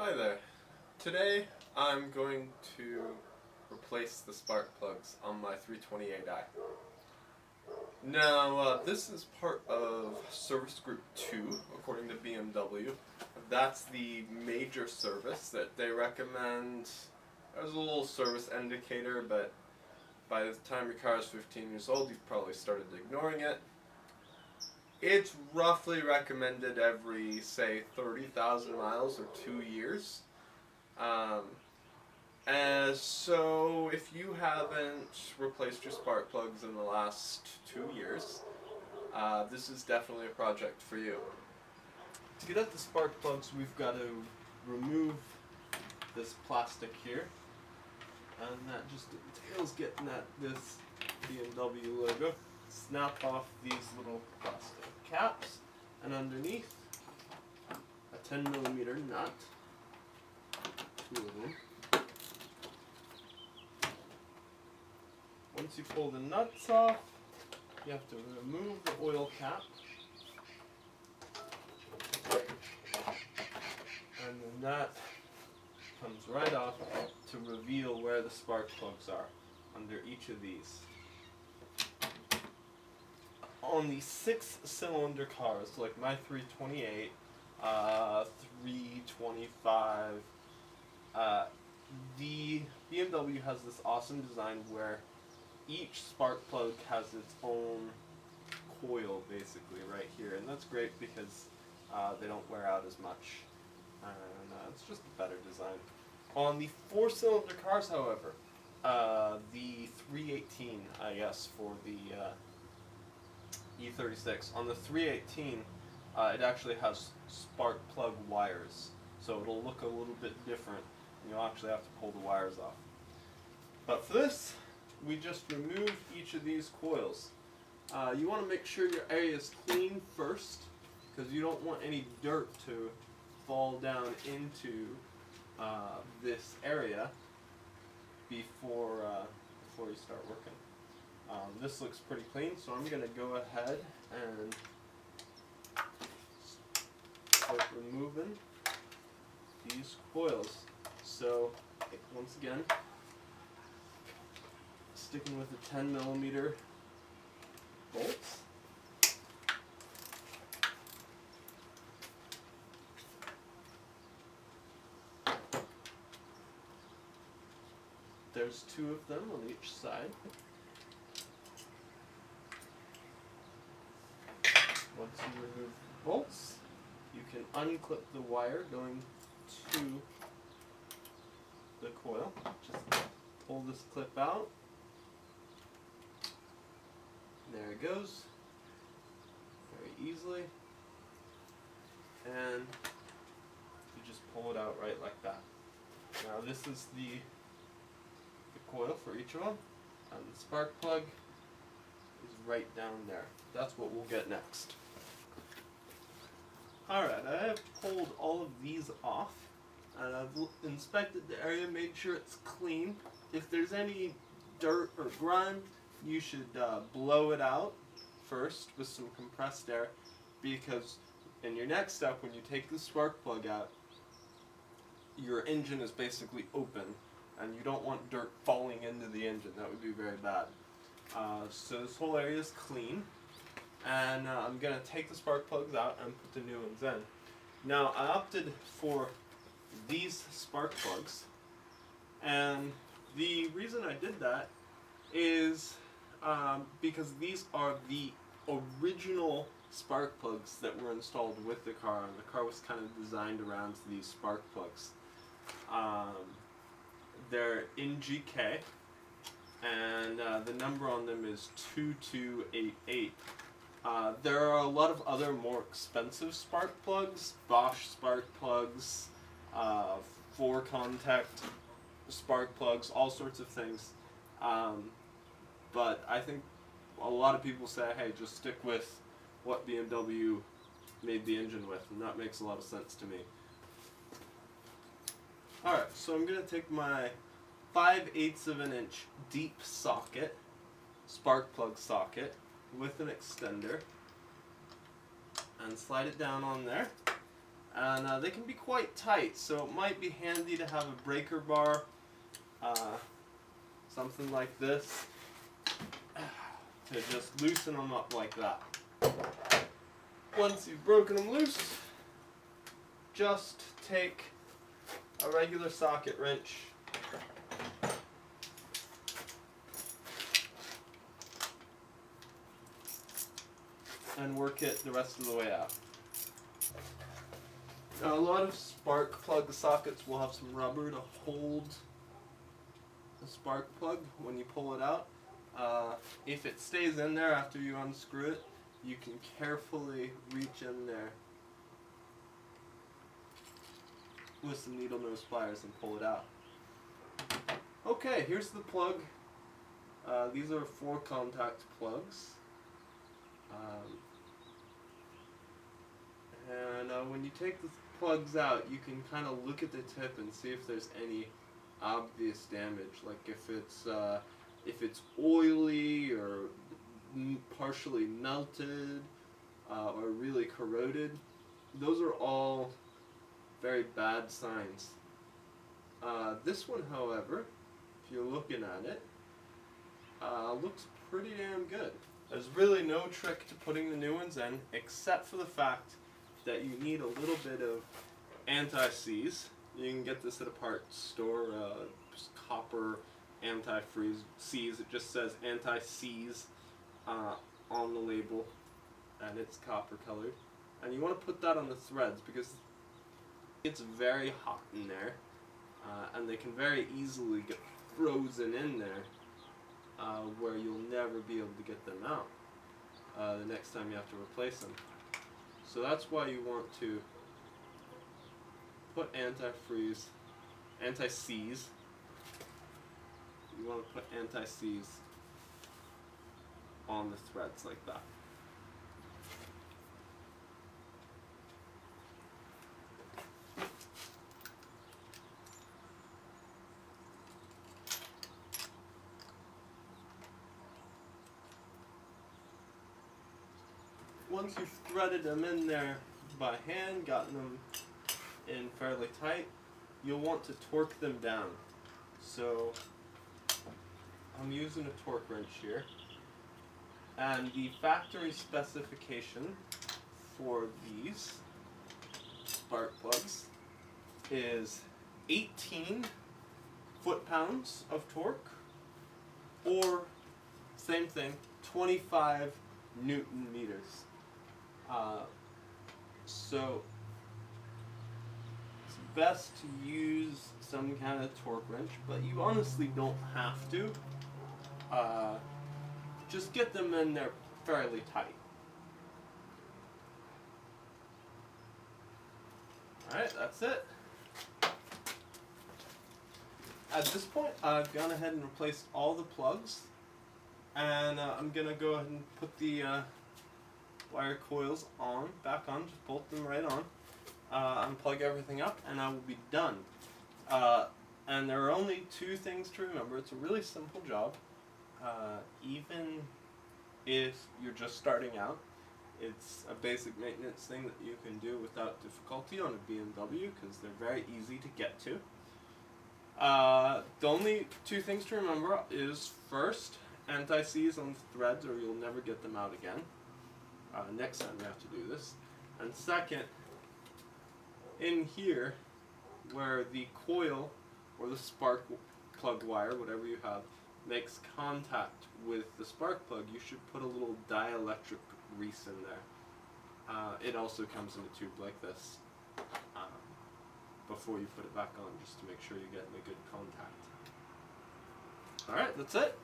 Hi there. Today I'm going to replace the spark plugs on my 328i. Now this is part of service group 2 according to BMW. That's the major service that they recommend. There's a little service indicator, but by the time your car is 15 years old you've probably started ignoring it. It's roughly recommended every, say, 30,000 miles or 2 years. And so if you haven't replaced your spark plugs in the last 2 years, this is definitely a project for you. To get at the spark plugs, we've got to remove this plastic here, and that just entails getting at this BMW logo. Snap off these little plastic caps, and underneath a 10mm nut, 2 of them. Once you pull the nuts off, you have to remove the oil cap, and then that comes right off to reveal where the spark plugs are under each of these. On the 6-cylinder cars, like my 328, 325, the BMW has this awesome design where each spark plug has its own coil, basically, right here, and that's great because they don't wear out as much, and it's just a better design. On the 4-cylinder cars, however, the 318, I guess, for the E36. On the 318, it actually has spark plug wires, so it'll look a little bit different, and you'll actually have to pull the wires off. But for this, we just remove each of these coils. You want to make sure your area is clean first, because you don't want any dirt to fall down into this area before you start working. This looks pretty clean, so I'm going to go ahead and start removing these coils. So, once again, sticking with the 10mm bolts. There's 2 of them on each side. Once you remove the bolts, you can unclip the wire going to the coil. Just pull this clip out. There it goes. Very easily. And you just pull it out right like that. Now this is the coil for each of them, and the spark plug is right down there. That's what we'll get next. Alright, I have pulled all of these off, and I've inspected the area, made sure it's clean. If there's any dirt or grime, you should blow it out first with some compressed air, because in your next step, when you take the spark plug out, your engine is basically open, and you don't want dirt falling into the engine. That would be very bad. So this whole area is clean, and I'm going to take the spark plugs out and put the new ones in. Now I opted for these spark plugs, and the reason I did that is because these are the original spark plugs that were installed with the car, and the car was kind of designed around these spark plugs. They're in GK, and the number on them is 2288. There are a lot of other more expensive spark plugs, Bosch spark plugs, 4-contact spark plugs, all sorts of things. But I think a lot of people say, hey, just stick with what BMW made the engine with, and that makes a lot of sense to me. Alright, so I'm going to take my 5/8 of an inch deep socket, spark plug socket, with an extender, and slide it down on there, and they can be quite tight, so it might be handy to have a breaker bar, something like this, to just loosen them up like that. Once you've broken them loose, just take a regular socket wrench and work it the rest of the way out. Now, a lot of spark plug sockets will have some rubber to hold the spark plug when you pull it out. If it stays in there after you unscrew it, you can carefully reach in there with some needle nose pliers and pull it out. Okay, here's the plug. These are 4 contact plugs. And when you take the plugs out, you can kind of look at the tip and see if there's any obvious damage, like if it's oily or partially melted or really corroded. Those are all very bad signs. This one, however, if you're looking at it, looks pretty damn good. There's really no trick to putting the new ones in, except for the fact that you need a little bit of anti-seize. You can get this at a parts store, just copper anti-seize. It just says anti-seize on the label, and it's copper colored. And you want to put that on the threads because it's very hot in there, and they can very easily get frozen in there, where you'll never be able to get them out the next time you have to replace them. So that's why you want to put anti-seize. You want to put anti-seize on the threads like that. Once you've threaded them in there by hand, gotten them in fairly tight, you'll want to torque them down. So I'm using a torque wrench here, and the factory specification for these spark plugs is 18 foot-pounds of torque, or same thing, 25 Newton meters. So it's best to use some kind of torque wrench, but you honestly don't have to. Just get them in there fairly tight. Alright, that's it. At this point, I've gone ahead and replaced all the plugs, and I'm going to go ahead and put the wire coils back on, just bolt them right on, unplug everything up, and I will be done. And there are only 2 things to remember. It's a really simple job. Even if you're just starting out, it's a basic maintenance thing that you can do without difficulty on a BMW because they're very easy to get to. The only 2 things to remember is, first, anti-seize on the threads or you'll never get them out again. Next time you have to do this. And second, in here, where the coil or the spark plug wire, whatever you have, makes contact with the spark plug, you should put a little dielectric grease in there. It also comes in a tube like this before you put it back on, just to make sure you're getting a good contact. Alright, that's it.